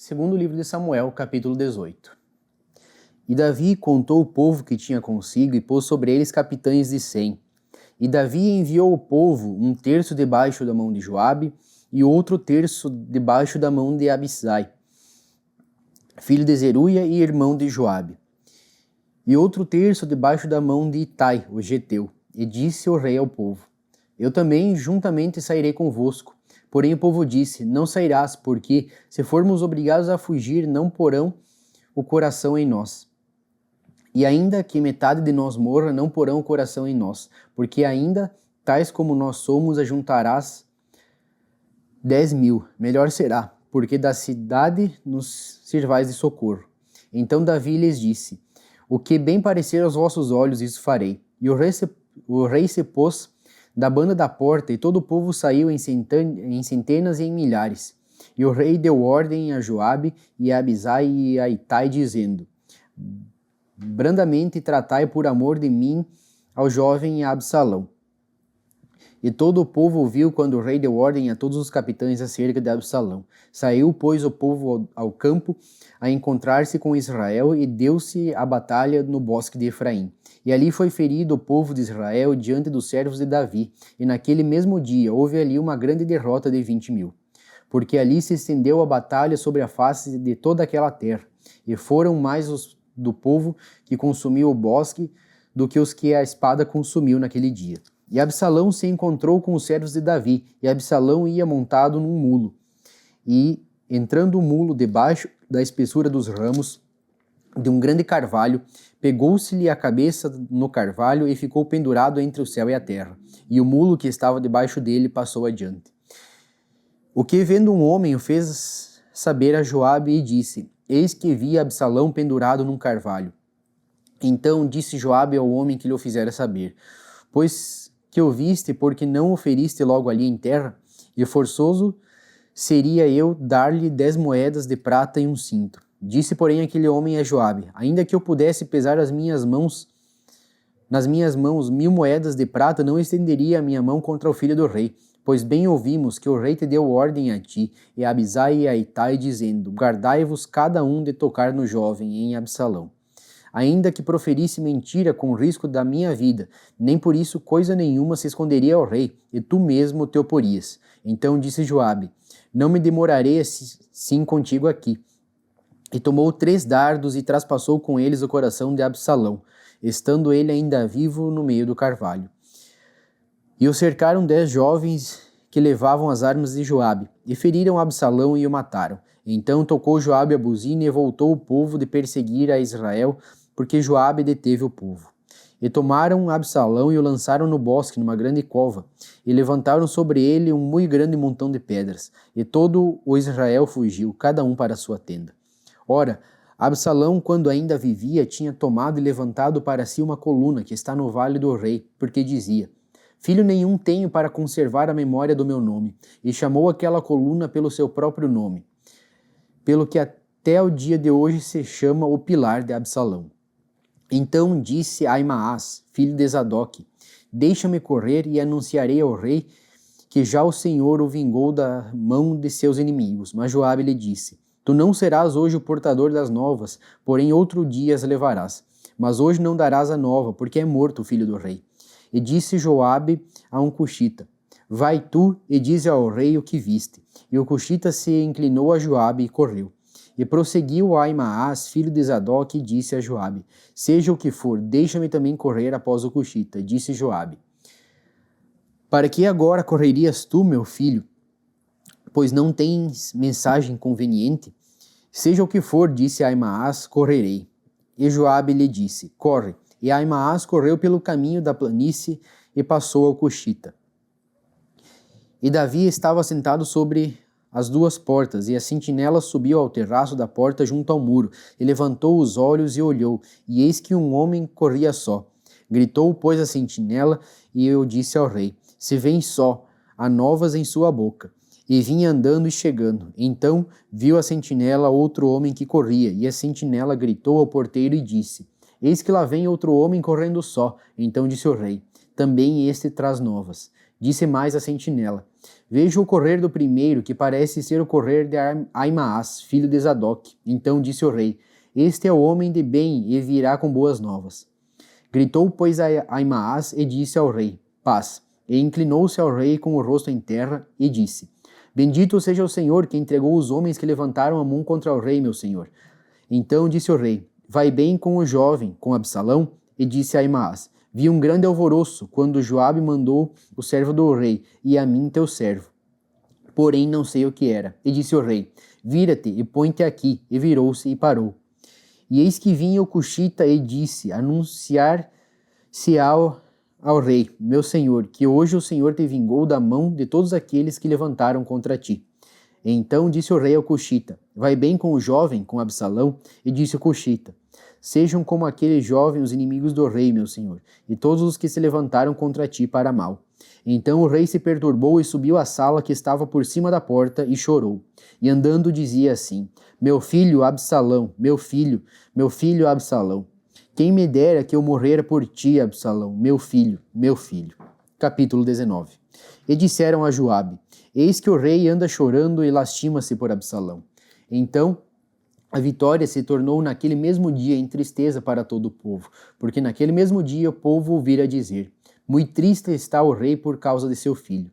Segundo livro de Samuel, capítulo 18. E Davi contou o povo que tinha consigo e pôs sobre eles capitães de 100. E Davi enviou o povo, um terço debaixo da mão de Joabe e outro terço debaixo da mão de Abisai, filho de Zeruia e irmão de Joabe, e outro terço debaixo da mão de Itai, o geteu. E disse o rei ao povo: Eu também juntamente sairei convosco. Porém o povo disse: Não sairás, porque, se formos obrigados a fugir, não porão o coração em nós. E ainda que metade de nós morra, não porão o coração em nós, porque ainda, tais como nós somos, ajuntarás 10.000. Melhor será, porque da cidade nos sirvais de socorro. Então Davi lhes disse: O que bem parecer aos vossos olhos, isso farei. E o rei se pôs da banda da porta, e todo o povo saiu em centenas e em milhares. E o rei deu ordem a Joabe e a Abisai e a Itai, dizendo: Brandamente tratai por amor de mim ao jovem Absalão. E todo o povo ouviu quando o rei deu ordem a todos os capitães acerca de Absalão. Saiu, pois, o povo ao campo a encontrar-se com Israel, e deu-se a batalha no bosque de Efraim. E ali foi ferido o povo de Israel diante dos servos de Davi, e naquele mesmo dia houve ali uma grande derrota de 20.000. Porque ali se estendeu a batalha sobre a face de toda aquela terra, e foram mais os do povo que consumiu o bosque do que os que a espada consumiu naquele dia. E Absalão se encontrou com os servos de Davi, e Absalão ia montado num mulo. E, entrando o mulo debaixo da espessura dos ramos de um grande carvalho, pegou-se-lhe a cabeça no carvalho e ficou pendurado entre o céu e a terra. E o mulo que estava debaixo dele passou adiante. O que, vendo um homem, o fez saber a Joabe e disse: Eis que vi Absalão pendurado num carvalho. Então disse Joabe ao homem que lhe o fizera saber: Pois que o viste, porque não o feriste logo ali em terra? E forçoso seria eu dar-lhe 10 moedas de prata e um cinto. Disse, porém, aquele homem a Joabe: Ainda que eu pudesse pesar nas minhas mãos 1.000 moedas de prata, não estenderia a minha mão contra o filho do rei. Pois bem ouvimos que o rei te deu ordem a ti, e a Abisai e a Itai, dizendo: Guardai-vos cada um de tocar no jovem, em Absalão. Ainda que proferisse mentira com risco da minha vida, nem por isso coisa nenhuma se esconderia ao rei, e tu mesmo te oporias. Então disse Joabe: Não me demorarei assim contigo aqui. E tomou 3 dardos e traspassou com eles o coração de Absalão, estando ele ainda vivo no meio do carvalho. E o cercaram 10 jovens que levavam as armas de Joabe, e feriram Absalão e o mataram. Então tocou Joabe a buzina e voltou o povo de perseguir a Israel, porque Joabe deteve o povo. E tomaram Absalão e o lançaram no bosque, numa grande cova, e levantaram sobre ele um muito grande montão de pedras. E todo o Israel fugiu, cada um para a sua tenda. Ora, Absalão, quando ainda vivia, tinha tomado e levantado para si uma coluna que está no vale do rei, porque dizia: Filho nenhum tenho para conservar a memória do meu nome, e chamou aquela coluna pelo seu próprio nome, pelo que até o dia de hoje se chama o Pilar de Absalão. Então disse Aimaas, filho de Zadok: Deixa-me correr e anunciarei ao rei que já o Senhor o vingou da mão de seus inimigos. Mas Joabe lhe disse: Tu não serás hoje o portador das novas, porém outro dia as levarás. Mas hoje não darás a nova, porque é morto o filho do rei. E disse Joabe a um cuxita: Vai tu e dize ao rei o que viste. E o cuxita se inclinou a Joabe e correu. E prosseguiu Aimaas, filho de Zadok, e disse a Joabe: Seja o que for, deixa-me também correr após o cuxita. Disse Joabe: Para que agora correrias tu, meu filho, pois não tens mensagem conveniente? Seja o que for, disse Aimaas, correrei. E Joabe lhe disse: Corre. E Aimaas correu pelo caminho da planície e passou ao cuxita. E Davi estava sentado sobre as 2 portas, e a sentinela subiu ao terraço da porta junto ao muro, e levantou os olhos e olhou, e eis que um homem corria só. Gritou, pois, a sentinela, e eu disse ao rei: Se vem só, há novas em sua boca. E vinha andando e chegando. Então viu a sentinela outro homem que corria, e a sentinela gritou ao porteiro e disse: Eis que lá vem outro homem correndo só. Então disse o rei: Também este traz novas. Disse mais a sentinela: vejo o correr do primeiro, que parece ser o correr de Aimaas, filho de Zadok. Então disse o rei: este é o homem de bem e virá com boas novas. Gritou, pois, a Aimaas e disse ao rei: paz. E inclinou-se ao rei com o rosto em terra e disse: bendito seja o Senhor que entregou os homens que levantaram a mão contra o rei, meu senhor. Então disse o rei: vai bem com o jovem, com Absalão? E disse a Aimaas: vi um grande alvoroço quando Joabe mandou o servo do rei, e a mim teu servo. Porém não sei o que era. E disse o rei: vira-te e põe-te aqui. E virou-se e parou. E eis que vinha o Cuxita e disse: anunciar-se ao rei, meu senhor, que hoje o Senhor te vingou da mão de todos aqueles que levantaram contra ti. Então disse o rei ao Cuxita: vai bem com o jovem, com Absalão? E disse o Cuxita: sejam como aquele jovem os inimigos do rei, meu senhor, e todos os que se levantaram contra ti para mal. Então o rei se perturbou e subiu à sala que estava por cima da porta e chorou. E andando dizia assim: meu filho Absalão, meu filho Absalão. Quem me dera que eu morrera por ti, Absalão, meu filho, meu filho. Capítulo 19. E disseram a Joabe: eis que o rei anda chorando e lastima-se por Absalão. Então a vitória se tornou naquele mesmo dia em tristeza para todo o povo, porque naquele mesmo dia o povo ouvira dizer: muito triste está o rei por causa de seu filho.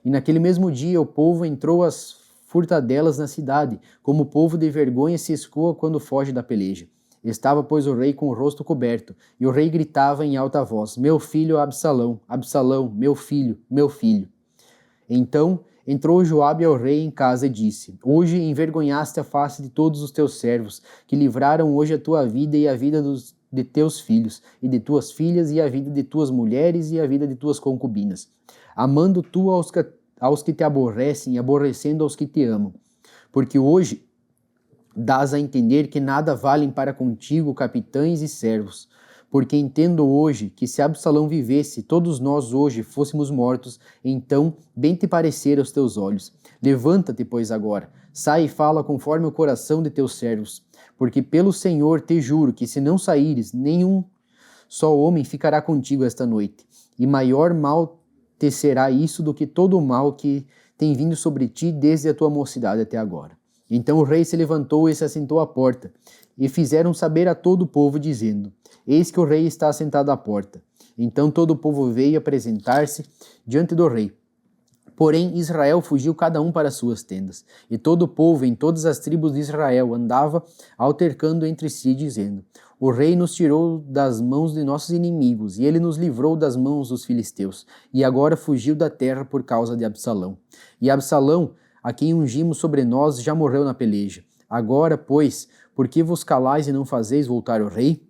E naquele mesmo dia o povo entrou às furtadelas na cidade, como o povo de vergonha se escoa quando foge da peleja. Estava, pois, o rei com o rosto coberto, e o rei gritava em alta voz: meu filho Absalão, Absalão, meu filho, meu filho. Então entrou Joabe ao rei em casa e disse: hoje envergonhaste a face de todos os teus servos, que livraram hoje a tua vida e a vida de teus filhos, e de tuas filhas, e a vida de tuas mulheres, e a vida de tuas concubinas, amando tu aos que te aborrecem, e aborrecendo aos que te amam. Porque hoje dás a entender que nada valem para contigo capitães e servos. Porque entendo hoje que se Absalão vivesse, todos nós hoje fôssemos mortos, então bem te parecer aos teus olhos. Levanta-te, pois, agora, sai e fala conforme o coração de teus servos. Porque pelo Senhor te juro que se não saíres, nenhum só homem ficará contigo esta noite. E maior mal te será isso do que todo o mal que tem vindo sobre ti desde a tua mocidade até agora. Então o rei se levantou e se assentou à porta, e fizeram saber a todo o povo, dizendo: eis que o rei está assentado à porta. Então todo o povo veio apresentar-se diante do rei. Porém Israel fugiu cada um para suas tendas, e todo o povo em todas as tribos de Israel andava altercando entre si, dizendo: o rei nos tirou das mãos de nossos inimigos, e ele nos livrou das mãos dos filisteus, e agora fugiu da terra por causa de Absalão. E Absalão, a quem ungimos sobre nós, já morreu na peleja. Agora, pois, por que vos calais e não fazeis voltar o rei?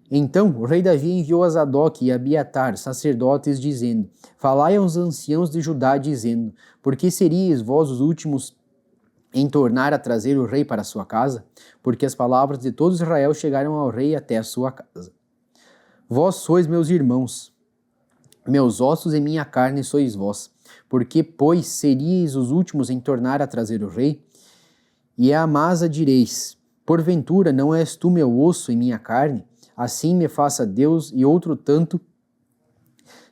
Então o rei Davi enviou a Zadok e a Abiatar, sacerdotes, dizendo: falai aos anciãos de Judá, dizendo: por que seríeis vós os últimos em tornar a trazer o rei para a sua casa? Porque as palavras de todo Israel chegaram ao rei até a sua casa. Vós sois meus irmãos, meus ossos e minha carne sois vós. Porque, pois, seríeis os últimos em tornar a trazer o rei? E a Amasa direis: porventura não és tu meu osso e minha carne? Assim me faça Deus e outro tanto,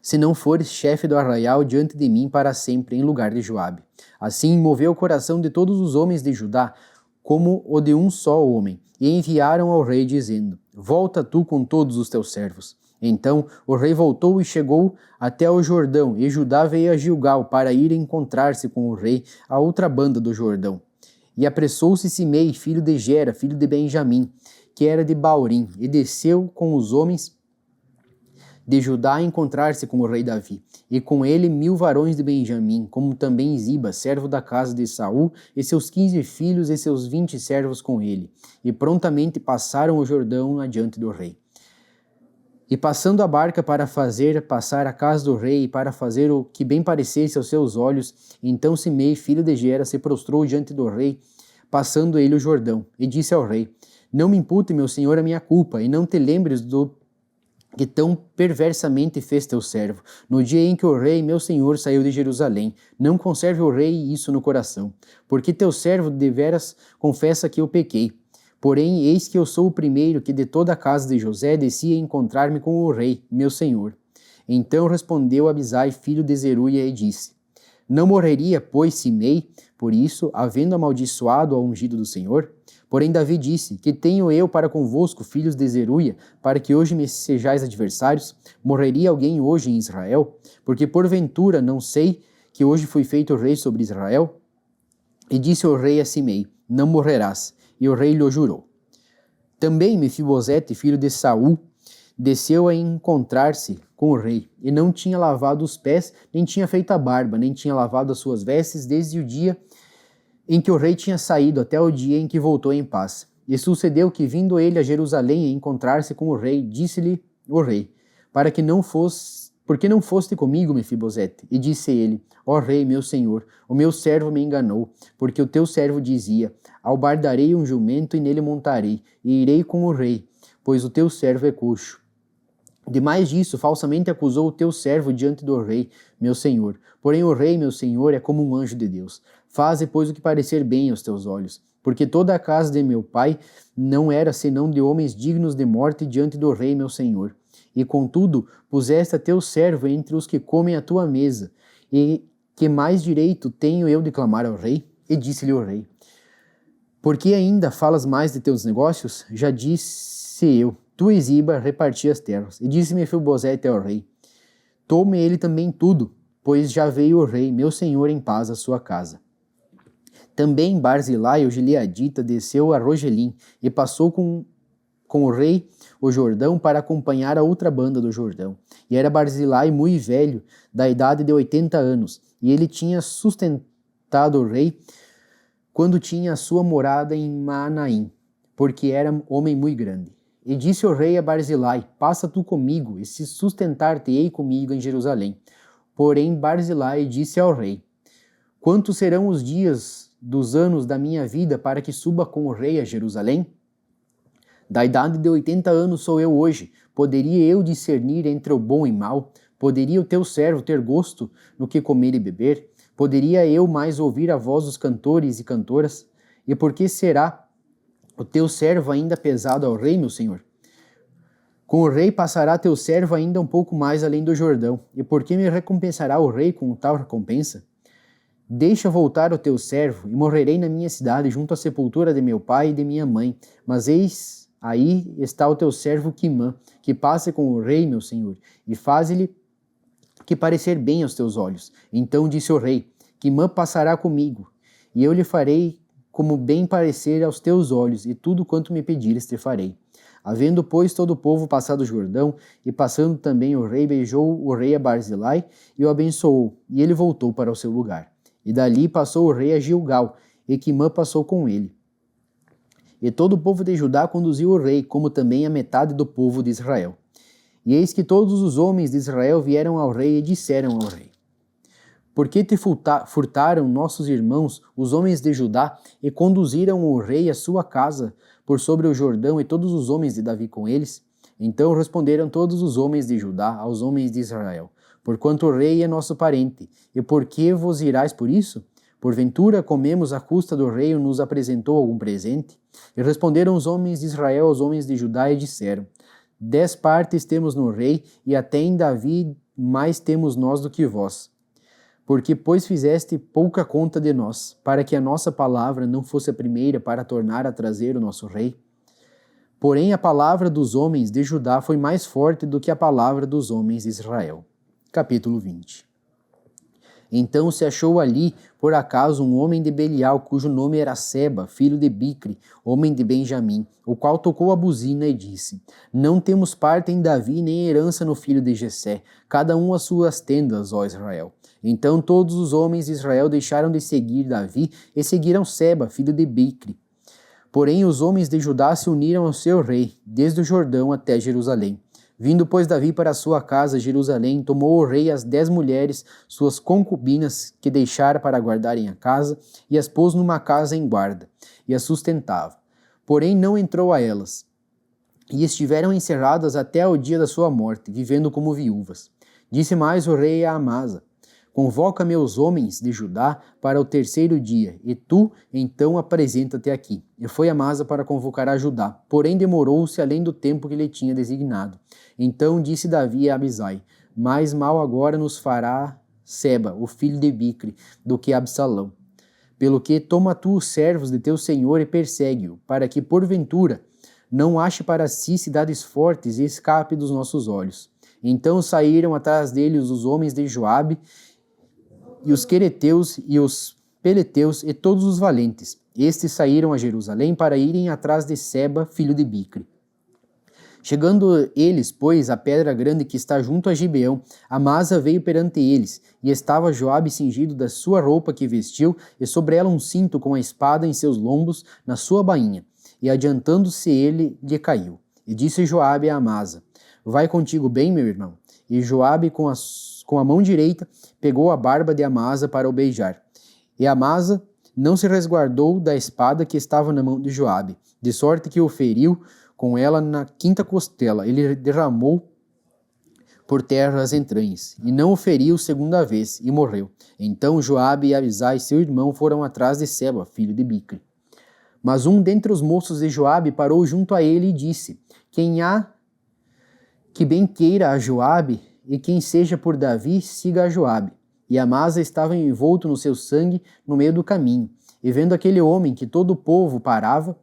se não fores chefe do arraial diante de mim para sempre, em lugar de Joabe. Assim moveu o coração de todos os homens de Judá, como o de um só homem, e enviaram ao rei, dizendo: volta tu com todos os teus servos. Então o rei voltou e chegou até o Jordão, e Judá veio a Gilgal para ir encontrar-se com o rei à outra banda do Jordão. E apressou-se Simei, filho de Gera, filho de Benjamim, que era de Baurim, e desceu com os homens de Judá a encontrar-se com o rei Davi, e com ele 1000 varões de Benjamim, como também Ziba, servo da casa de Saul, e seus 15 filhos e seus 20 servos com ele, e prontamente passaram o Jordão adiante do rei. E passando a barca para fazer passar a casa do rei, e para fazer o que bem parecesse aos seus olhos, então Simei, filho de Gera, se prostrou diante do rei, passando ele o Jordão, e disse ao rei: não me impute, meu senhor, a minha culpa, e não te lembres do que tão perversamente fez teu servo, no dia em que o rei, meu senhor, saiu de Jerusalém. Não conserve o rei isso no coração, porque teu servo deveras confessa que eu pequei. Porém, eis que eu sou o primeiro que de toda a casa de José descia a encontrar-me com o rei, meu senhor. Então respondeu Abisai, filho de Zeruia, e disse: Não morreria, pois, Simei, por isso, havendo amaldiçoado ao ungido do Senhor? Porém Davi disse: Que tenho eu para convosco, filhos de Zeruia, para que hoje me sejais adversários? Morreria alguém hoje em Israel? Porque porventura não sei que hoje fui feito rei sobre Israel? E disse o rei a Simei: Não morrerás. E o rei lhe jurou. Também Mefibosete, filho de Saul, desceu a encontrar-se com o rei, e não tinha lavado os pés, nem tinha feito a barba, nem tinha lavado as suas vestes, desde o dia em que o rei tinha saído até o dia em que voltou em paz. E sucedeu que, vindo ele a Jerusalém a encontrar-se com o rei, disse-lhe o rei: Por que não foste comigo, Mefibosete? E disse ele: Ó rei, meu senhor, o meu servo me enganou, porque o teu servo dizia: Albardarei um jumento e nele montarei, e irei com o rei, pois o teu servo é coxo. Demais disso, falsamente acusou o teu servo diante do rei, meu senhor. Porém o rei, meu senhor, é como um anjo de Deus. Faze, pois, o que parecer bem aos teus olhos. Porque toda a casa de meu pai não era senão de homens dignos de morte diante do rei, meu senhor. E contudo, puseste a teu servo entre os que comem a tua mesa. E que mais direito tenho eu de clamar ao rei? E disse-lhe o rei: Por que ainda falas mais de teus negócios? Já disse eu: Tu e Ziba reparti as terras. E disse Mefibosete ao rei: Tome ele também tudo, pois já veio o rei, meu senhor, em paz à sua casa. Também Barzilai, o gileadita, desceu a Rogelim e passou com o rei o Jordão para acompanhar a outra banda do Jordão. E era Barzilai muito velho, da idade de 80 anos, e ele tinha sustentado o rei quando tinha a sua morada em Maanaim, porque era homem muito grande. E disse o rei a Barzilai: Passa tu comigo, e se sustentar-te-ei comigo em Jerusalém. Porém Barzilai disse ao rei: Quantos serão os dias dos anos da minha vida para que suba com o rei a Jerusalém? Da idade de 80 anos sou eu hoje. Poderia eu discernir entre o bom e mal? Poderia o teu servo ter gosto no que comer e beber? Poderia eu mais ouvir a voz dos cantores e cantoras? E por que será o teu servo ainda pesado ao rei, meu senhor? Com o rei passará teu servo ainda um pouco mais além do Jordão. E por que me recompensará o rei com tal recompensa? Deixa voltar o teu servo, e morrerei na minha cidade, junto à sepultura de meu pai e de minha mãe. Mas eis, aí está o teu servo Quimã, que passe com o rei, meu senhor, e faze-lhe que parecer bem aos teus olhos. Então disse o rei: Quimã passará comigo, e eu lhe farei como bem parecer aos teus olhos, e tudo quanto me pedires te farei. Havendo, pois, todo o povo passado o Jordão, e passando também o rei, beijou o rei a Barzilai e o abençoou, e ele voltou para o seu lugar. E dali passou o rei a Gilgal, e Quimã passou com ele. E todo o povo de Judá conduziu o rei, como também a metade do povo de Israel. E eis que todos os homens de Israel vieram ao rei e disseram ao rei: Por que te furtaram nossos irmãos, os homens de Judá, e conduziram o rei à sua casa por sobre o Jordão e todos os homens de Davi com eles? Então responderam todos os homens de Judá aos homens de Israel: Porquanto o rei é nosso parente, e por que vos irais por isso? Porventura comemos à custa do rei ou nos apresentou algum presente? E responderam os homens de Israel aos homens de Judá e disseram: 10 partes temos no rei, e até em Davi mais temos nós do que vós. Porque, pois, fizeste pouca conta de nós, para que a nossa palavra não fosse a primeira para tornar a trazer o nosso rei? Porém, a palavra dos homens de Judá foi mais forte do que a palavra dos homens de Israel. Capítulo 20. Então se achou ali, por acaso, um homem de Belial, cujo nome era Seba, filho de Bicre, homem de Benjamim, o qual tocou a buzina e disse: Não temos parte em Davi, nem herança no filho de Jessé, cada um as suas tendas, ó Israel. Então todos os homens de Israel deixaram de seguir Davi e seguiram Seba, filho de Bicre. Porém os homens de Judá se uniram ao seu rei, desde o Jordão até Jerusalém. Vindo, pois, Davi para a sua casa, Jerusalém, tomou o rei as 10 mulheres, suas concubinas, que deixara para guardarem a casa, e as pôs numa casa em guarda, e as sustentava. Porém não entrou a elas, e estiveram encerradas até o dia da sua morte, vivendo como viúvas. Disse mais o rei a Amasa: Convoca meus homens de Judá para o 3º dia, e tu, então, apresenta-te aqui. E foi Amasa para convocar a Judá, porém demorou-se além do tempo que lhe tinha designado. Então disse Davi a Abisai: mais mal agora nos fará Seba, o filho de Bicre, do que Absalão. Pelo que toma tu os servos de teu senhor e persegue-o, para que, porventura, não ache para si cidades fortes e escape dos nossos olhos. Então saíram atrás deles os homens de Joabe, e os quereteus e os peleteus e todos os valentes. Estes saíram a Jerusalém para irem atrás de Seba, filho de Bicre. Chegando eles, pois, à pedra grande que está junto a Gibeão, Amasa veio perante eles, e estava Joabe cingido da sua roupa que vestiu, e sobre ela um cinto com a espada em seus lombos, na sua bainha. E adiantando-se ele, lhe caiu. E disse Joabe a Amasa: Vai contigo bem, meu irmão. E Joabe, com a mão direita, pegou a barba de Amasa para o beijar. E Amasa não se resguardou da espada que estava na mão de Joabe, de sorte que o feriu com ela na quinta costela. Ele derramou por terra as entranhas, e não o feriu segunda vez, e morreu. Então Joabe e Abisai, seu irmão, foram atrás de Seba, filho de Bicre. Mas um dentre os moços de Joabe parou junto a ele e disse: Quem há que bem queira a Joabe, e quem seja por Davi, siga a Joabe. E Amasa estava envolto no seu sangue no meio do caminho. E vendo aquele homem que todo o povo parava,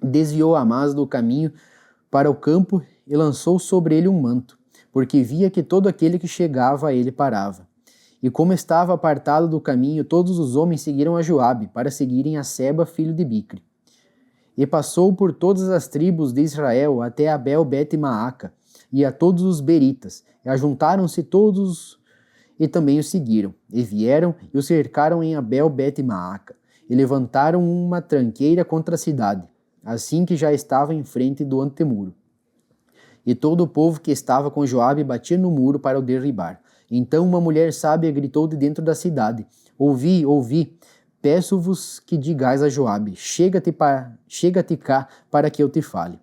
desviou Amasa do caminho para o campo e lançou sobre ele um manto, porque via que todo aquele que chegava a ele parava. E como estava apartado do caminho, todos os homens seguiram a Joabe, para seguirem a Seba, filho de Bicre. E passou por todas as tribos de Israel até Abel-Bet-Maaca, e a todos os beritas, e ajuntaram-se todos e também o seguiram, e vieram e o cercaram em Abel-Bet-Maaca, e levantaram uma tranqueira contra a cidade, assim que já estava em frente do antemuro. E todo o povo que estava com Joabe batia no muro para o derribar. Então uma mulher sábia gritou de dentro da cidade: Ouvi, ouvi, peço-vos que digais a Joabe: chega-te cá para que eu te fale.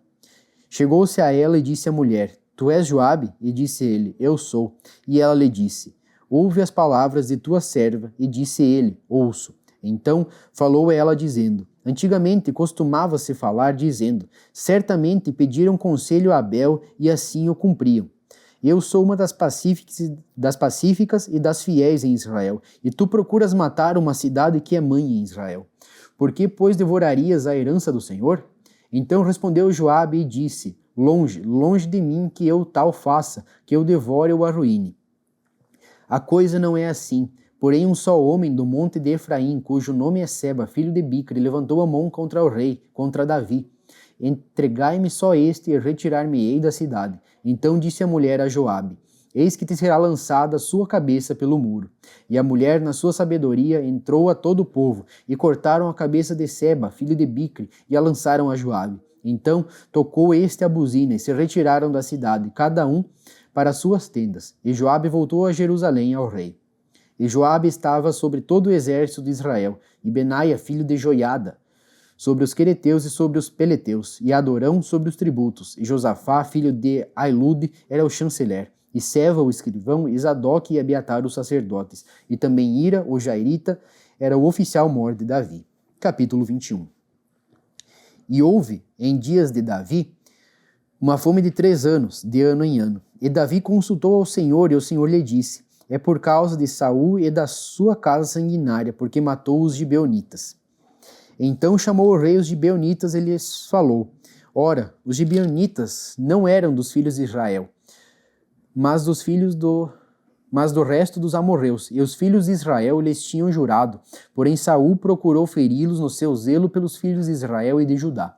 Chegou-se a ela e disse à mulher: Tu és Joabe? E disse ele: Eu sou. E ela lhe disse: Ouve as palavras de tua serva. E disse ele: Ouço. Então falou ela dizendo: Antigamente costumava-se falar dizendo: Certamente pediram conselho a Abel e assim o cumpriam. Eu sou uma das pacíficas e das fiéis em Israel, e tu procuras matar uma cidade que é mãe em Israel. Por que, pois, devorarias a herança do Senhor? Então respondeu Joabe e disse: Longe, longe de mim que eu tal faça, que eu devore ou arruíne. A coisa não é assim. Porém um só homem do monte de Efraim, cujo nome é Seba, filho de Bicre, levantou a mão contra o rei, contra Davi. Entregai-me só este e retirar-me-ei da cidade. Então disse a mulher a Joabe: Eis que te será lançada a sua cabeça pelo muro. E a mulher, na sua sabedoria, entrou a todo o povo, e cortaram a cabeça de Seba, filho de Bicre, e a lançaram a Joabe. Então tocou este a buzina, e se retiraram da cidade, cada um para suas tendas. E Joabe voltou a Jerusalém ao rei. E Joabe estava sobre todo o exército de Israel, e Benaia, filho de Joiada, sobre os quereteus e sobre os peleteus, e Adorão sobre os tributos, e Josafá, filho de Ailude, era o chanceler, e Seva, o escrivão, e Zadok e Abiatar, os sacerdotes, e também Ira, o jairita, era o oficial mor de Davi. Capítulo 21. E houve, em dias de Davi, uma fome de 3 anos, de ano em ano. E Davi consultou ao Senhor, e o Senhor lhe disse: É por causa de Saul e da sua casa sanguinária, porque matou os gibeonitas. Então chamou o rei os gibeonitas e lhes falou: Ora, os gibeonitas não eram dos filhos de Israel, mas do resto dos amorreus, e os filhos de Israel lhes tinham jurado. Porém Saul procurou feri-los no seu zelo pelos filhos de Israel e de Judá.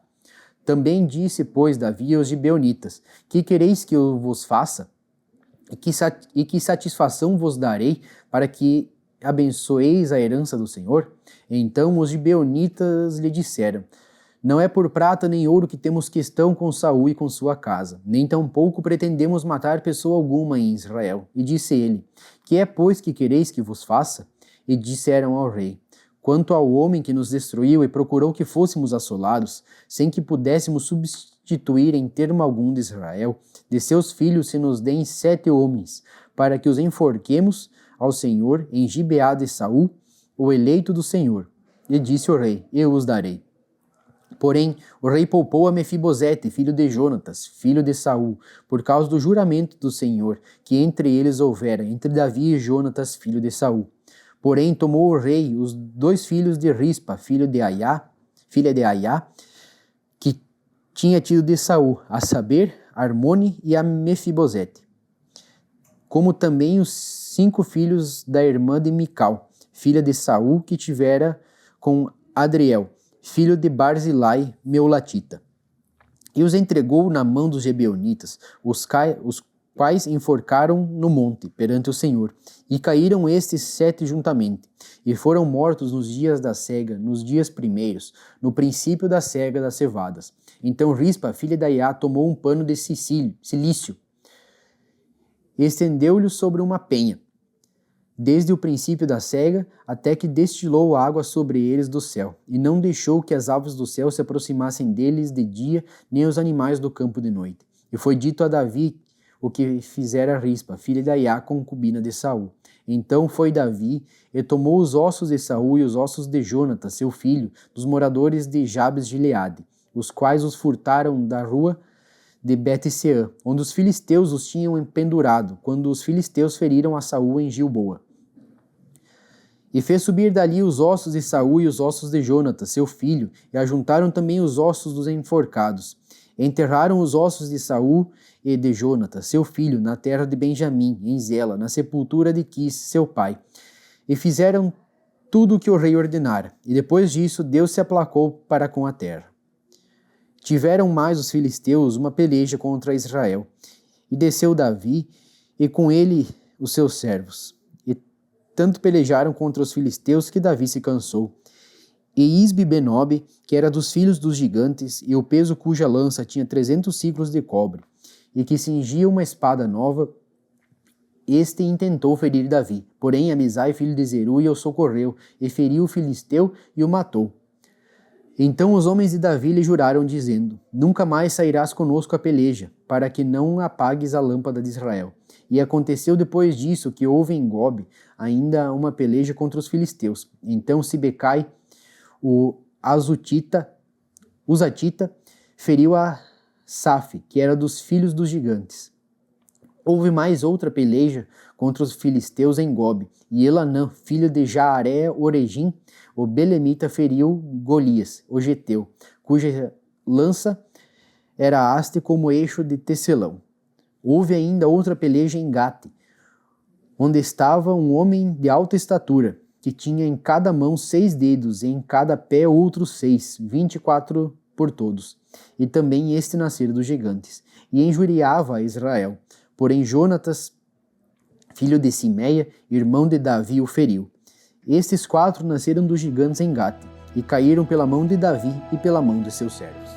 Também disse, pois, Davi aos gibeonitas: Que quereis que eu vos faça? E que satisfação vos darei para que abençoeis a herança do Senhor? Então os gibeonitas lhe disseram: Não é por prata nem ouro que temos questão com Saul e com sua casa, nem tampouco pretendemos matar pessoa alguma em Israel. E disse ele: Que é, pois, que quereis que vos faça? E disseram ao rei: Quanto ao homem que nos destruiu e procurou que fôssemos assolados, sem que pudéssemos substituir em termo algum de Israel, de seus filhos se nos deem 7 homens, para que os enforquemos ao Senhor em Gibeá de Saul, o eleito do Senhor. E disse o rei: Eu os darei. Porém, o rei poupou a Mefibosete, filho de Jonatas, filho de Saul, por causa do juramento do Senhor, que entre eles houvera, entre Davi e Jonatas, filho de Saul. Porém, tomou o rei os 2 filhos de Rispa, filha de Aiá, que tinha tido de Saul, a saber, Armone e a Mefibosete, como também os 5 filhos da irmã de Mical, filha de Saul, que tivera com Adriel, filho de Barzilai, Meulatita. E os entregou na mão dos Gebeonitas, os quais enforcaram no monte, perante o Senhor. E caíram estes 7 juntamente, e foram mortos nos dias da cega, nos dias primeiros, no princípio da cega das cevadas. Então Rispa, filha de Aiá, tomou um pano de cilício, e estendeu-lhe sobre uma penha, desde o princípio da cega até que destilou água sobre eles do céu, e não deixou que as aves do céu se aproximassem deles de dia, nem os animais do campo de noite. E foi dito a Davi o que fizera Rispa, filha de Aiá, concubina de Saul. Então foi Davi e tomou os ossos de Saul e os ossos de Jonatas, seu filho, dos moradores de Jabes de Gileade, os quais os furtaram da rua de Bet-Seã, onde os filisteus os tinham pendurado, quando os filisteus feriram a Saul em Gilboa. E fez subir dali os ossos de Saul e os ossos de Jonatas, seu filho, e ajuntaram também os ossos dos enforcados. Enterraram os ossos de Saul e de Jonatas, seu filho, na terra de Benjamim, em Zela, na sepultura de Quis, seu pai. E fizeram tudo o que o rei ordenara, e depois disso Deus se aplacou para com a terra. Tiveram mais os filisteus uma peleja contra Israel, e desceu Davi, e com ele os seus servos. Tanto pelejaram contra os filisteus que Davi se cansou. E Isbi-Benob, que era dos filhos dos gigantes, e o peso cuja lança tinha 300 ciclos de cobre, e que cingia uma espada nova, este intentou ferir Davi. Porém, Amisai, filho de Zeruia, o socorreu, e feriu o filisteu e o matou. Então os homens de Davi lhe juraram, dizendo: Nunca mais sairás conosco a peleja, para que não apagues a lâmpada de Israel. E aconteceu depois disso que houve em Gobe ainda uma peleja contra os filisteus. Então Sibecai, o Uzatita, feriu a Safe, que era dos filhos dos gigantes. Houve mais outra peleja contra os filisteus em Gobe, e Elanã, filho de Jaaré-Oregim, o Belemita, feriu Golias, o Geteu, cuja lança era haste como eixo de tecelão. Houve ainda outra peleja em Gate, onde estava um homem de alta estatura, que tinha em cada mão 6 dedos, e em cada pé outros 6, 24 por todos. E também este nascera dos gigantes, e injuriava a Israel. Porém Jonatas, filho de Simeia, irmão de Davi, o feriu. Estes 4 nasceram dos gigantes em Gate, e caíram pela mão de Davi e pela mão de seus servos.